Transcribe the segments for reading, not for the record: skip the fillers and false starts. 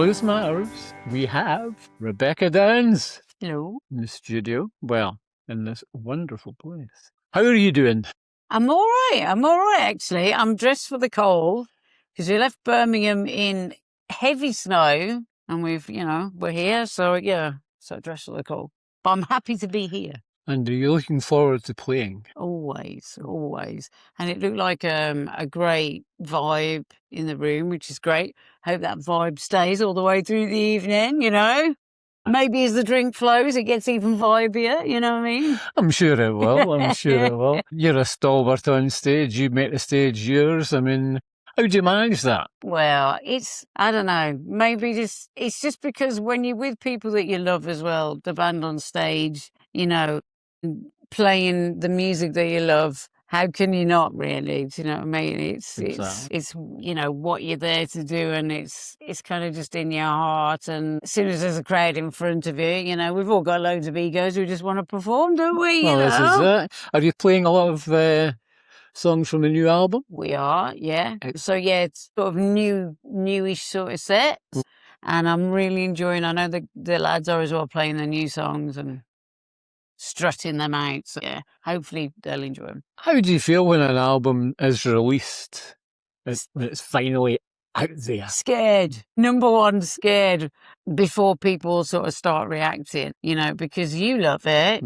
Blues Matters, we have Rebecca Downs Hello. in the studio. Well, in this wonderful place. How are you doing? I'm all right, actually. I'm dressed for the cold because we left Birmingham in heavy snow and we're here. So, dressed for the cold. But I'm happy to be here. And are you looking forward to playing? Always. And it looked like a great vibe in the room, which is great. Hope that vibe stays all the way through the evening, Maybe as the drink flows, it gets even vibier, you know what I mean? I'm sure it will. You're a stalwart on stage. You make the stage yours. I mean, how do you manage that? Well, I don't know, maybe it's just because when you're with people that you love as well, the band on stage, playing the music that you love, how can you not really? Do you know what I mean? It's what you're there to do, and it's kind of just in your heart. And as soon as there's a crowd in front of you, we've all got loads of egos. We just want to perform, don't we? Well, this is it. Are you playing a lot of songs from the new album? We are, yeah. So it's sort of newish sort of set, and I'm really enjoying. I know the lads are as well playing the new songs and strutting them out. So yeah, hopefully they'll enjoy them. How do you feel when an album is released? When it's finally out there? Scared. Number one, scared before people sort of start reacting, because you love it,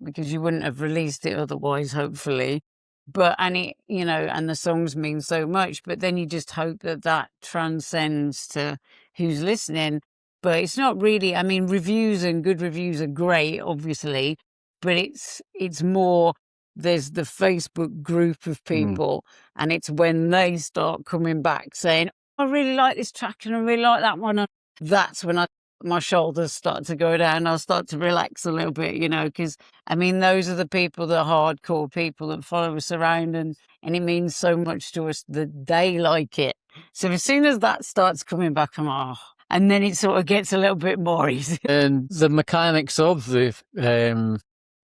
because you wouldn't have released it otherwise, hopefully. But, and the songs mean so much, but then you just hope that transcends to who's listening. But it's not really, I mean, reviews and good reviews are great, obviously, but it's more, there's the Facebook group of people, and it's when they start coming back saying, I really like this track and I really like that one. And that's when my shoulders start to go down. I'll start to relax a little bit, because, I mean, those are the people, the hardcore people that follow us around, and it means so much to us that they like it. So as soon as that starts coming back, and then it sort of gets a little bit more easy. And the mechanics of the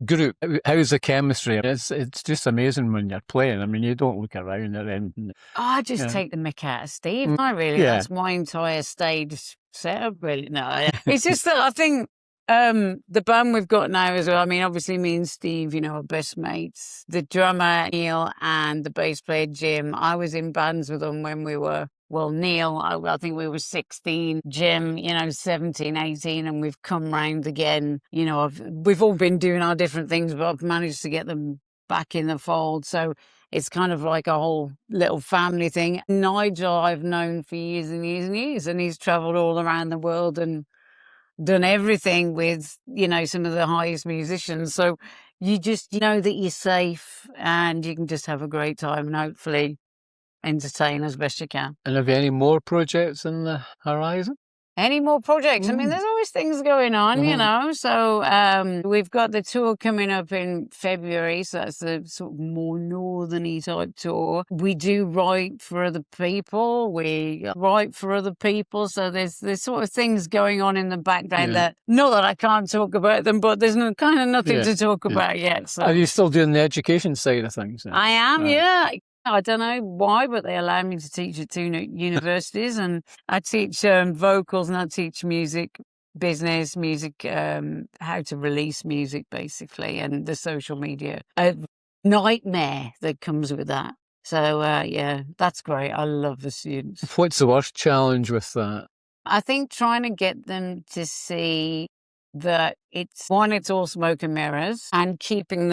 group, how's the chemistry? It's just amazing when you're playing. I mean, you don't look around at anything. I just take the mick out of Steve. That's my entire stage setup, really. No, it's just that I think the band we've got now as well, I mean, obviously me and Steve, are best mates. The drummer, Neil, and the bass player, Jim, I was in bands with them when we were, well, Neil, I think we were 16, Jim, 17, 18, and we've come round again. We've all been doing our different things, but I've managed to get them back in the fold. So it's kind of like a whole little family thing. Nigel I've known for years and years and years, and he's travelled all around the world and done everything with, some of the highest musicians. So you just know that you're safe and you can just have a great time and hopefully entertain as best you can. And have you any more projects in the horizon? Any more projects? I mean, there's always things going on, So we've got the tour coming up in February. So that's the sort of more northerny type tour. We do write for other people. So there's sort of things going on in the background that, not that I can't talk about them, but there's nothing to talk about yet. So. Are you still doing the education side of things then? I am, yeah. I don't know why, but they allow me to teach at 2 universities, and I teach vocals and I teach music business, how to release music basically, and the social media. A nightmare that comes with that. So, that's great. I love the students. What's the worst challenge with that? I think trying to get them to see that it's all smoke and mirrors, and keeping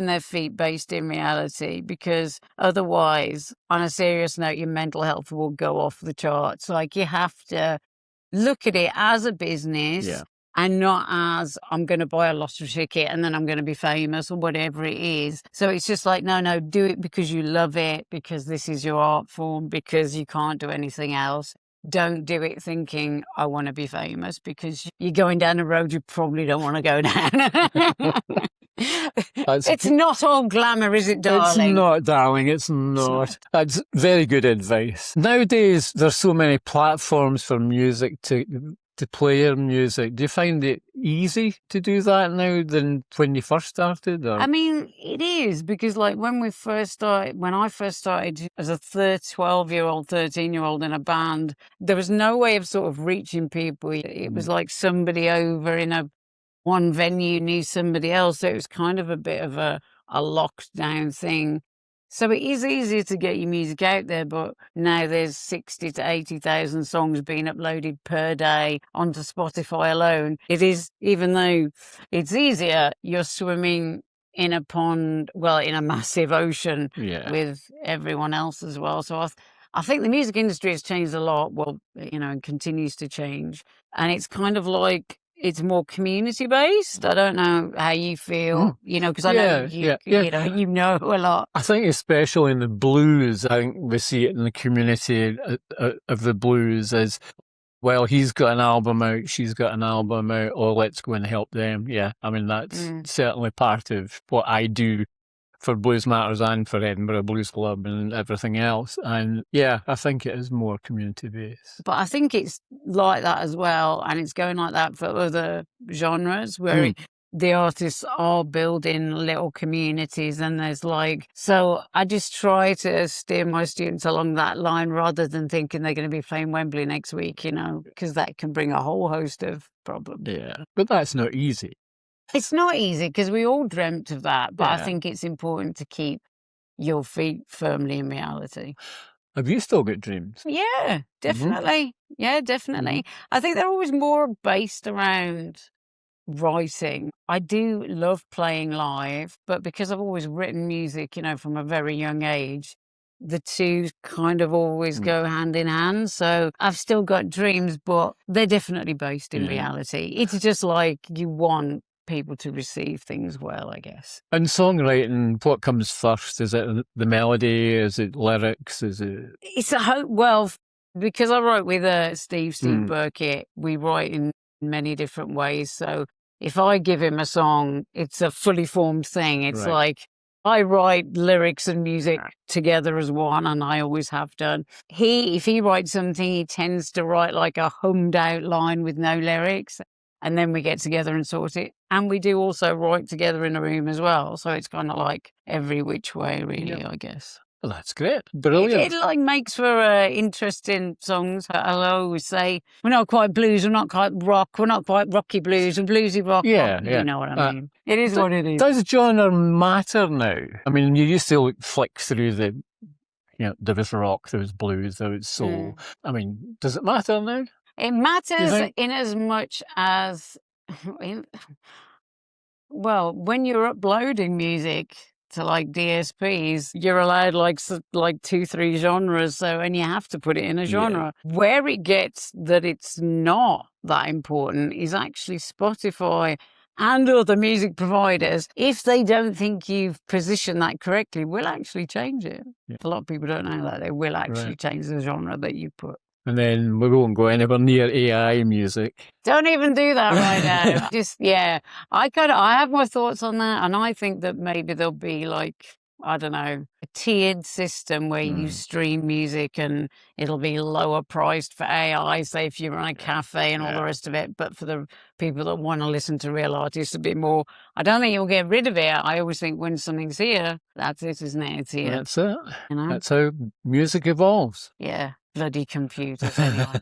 their feet based in reality, because otherwise, on a serious note, your mental health will go off the charts. Like, you have to look at it as a business and not as I'm going to buy a lottery ticket and then I'm going to be famous or whatever it is. So it's just like, no, do it because you love it, because this is your art form, because you can't do anything else. Don't do it thinking, I want to be famous, because you're going down a road you probably don't want to go down. It's not all glamour, is it, darling? It's not, darling. It's not. That's very good advice. Nowadays, there's so many platforms for music to to play your music. Do you find it easy to do that now than when you first started? Or? I mean, it is, because like when I first started as a 12-year-old, 13-year-old in a band, there was no way of sort of reaching people. It was like somebody over in one venue knew somebody else. So it was kind of a bit of a locked down thing. So it is easier to get your music out there, but now there's 60 to 80,000 songs being uploaded per day onto Spotify alone. It is, even though it's easier, you're swimming in a pond, well, in a massive ocean with everyone else as well. So I think the music industry has changed a lot, well, and continues to change. And it's kind of like, it's more community based. I don't know how you feel, because I know you know a lot. I think especially in the blues, I think we see it in the community of the blues as, well, he's got an album out, she's got an album out, oh, let's go and help them. Yeah, I mean, that's certainly part of what I do for Blues Matters and for Edinburgh Blues Club and everything else. And yeah, I think it is more community-based. But I think it's like that as well, and it's going like that for other genres where the artists are building little communities, and there's so I just try to steer my students along that line rather than thinking they're going to be playing Wembley next week, because that can bring a whole host of problems. Yeah, but that's not easy. It's not easy because we all dreamt of that, but I think it's important to keep your feet firmly in reality. Have you still got dreams? Yeah, definitely. Yeah, definitely. I think they're always more based around writing. I do love playing live, but because I've always written music, from a very young age, the two kind of always go hand in hand. So I've still got dreams, but they're definitely based in reality. It's just like you want people to receive things well, I guess. And songwriting, what comes first? Is it the melody? Is it lyrics? Is it? It's well, because I write with Steve Burkett, we write in many different ways. So if I give him a song, it's a fully formed thing. It's like I write lyrics and music together as one, and I always have done. If he writes something, he tends to write like a hummed out line with no lyrics. And then we get together and sort it. And we do also write together in a room as well. So it's kind of like every which way, really, I guess. Well, that's great. Brilliant. It makes for interesting songs. I'll always say, we're not quite blues, we're not quite rock, we're not quite rocky blues, we're bluesy rock. Yeah. You know what I mean. It is what it is. Does genre matter now? I mean, you used to flick through there was rock, there was blues, there was soul. I mean, does it matter now? It matters in as much as, well, when you're uploading music to DSPs, you're allowed 2-3 genres. So, and you have to put it in a genre. Where it gets that it's not that important is actually Spotify and other music providers. If they don't think you've positioned that correctly, will actually change it. A lot of people don't know that. They will actually change the genre that you put. And then we won't go anywhere near AI music. Don't even do that right now. I have my thoughts on that, and I think that maybe there'll be I don't know, a tiered system where you stream music and it'll be lower priced for AI, say if you run a cafe and all the rest of it, but for the people that want to listen to real artists a bit more, I don't think you'll get rid of it. I always think when something's here, that's it, isn't it? It's here. That's it. That's how music evolves. Yeah. Bloody computers, anyway.